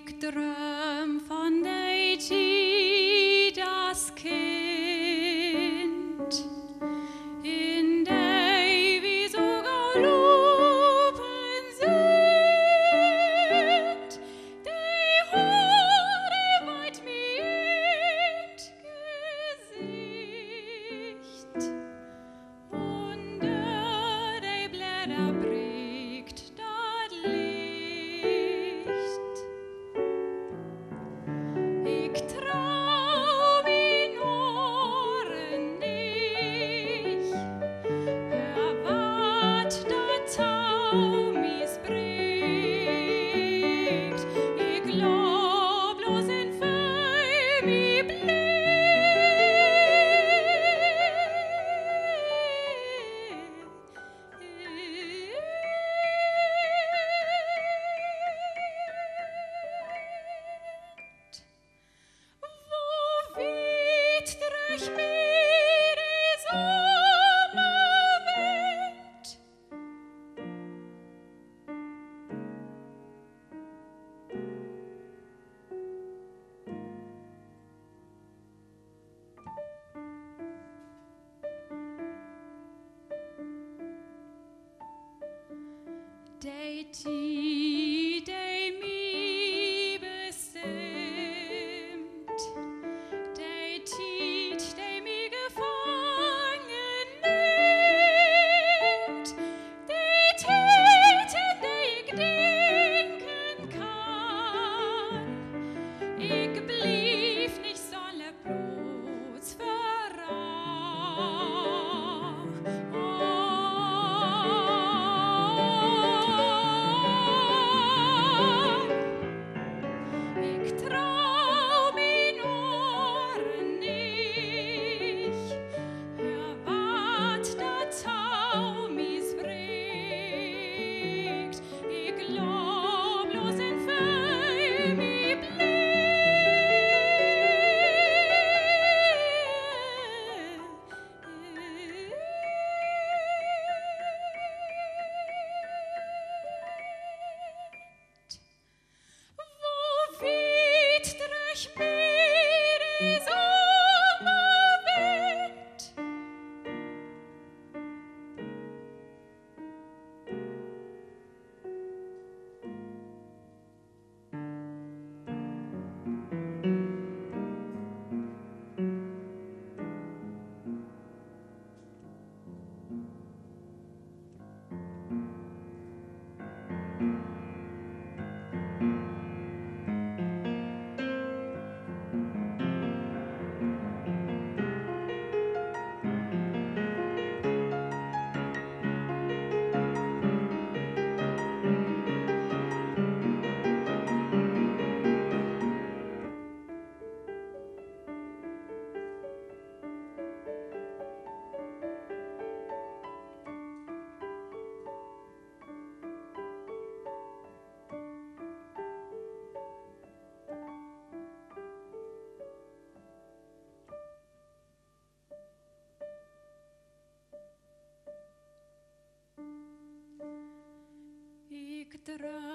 Ik droom van die tijd als kind, in die we zo gelopen sind, die Haare weit mir ins Gesicht, unter die Blätter bricht das Licht. Ik trau min oren nicht, hör wat dat Tau misbringt. Ik glaub bloß in Feu mi blind. Wo weht durch mir die Sommerwind? Die Tid, die mich bestimmt, die Tid, die mich gefangen nimmt, die Tid, in der ich denken kann. Ich blieb nicht solle bloß Ik trau min oren nicht, hör wat dat Tau misbringt. Ik glaub bloß in Feu mi blind. Wo weht durch mir die Sommerwind? Ik droom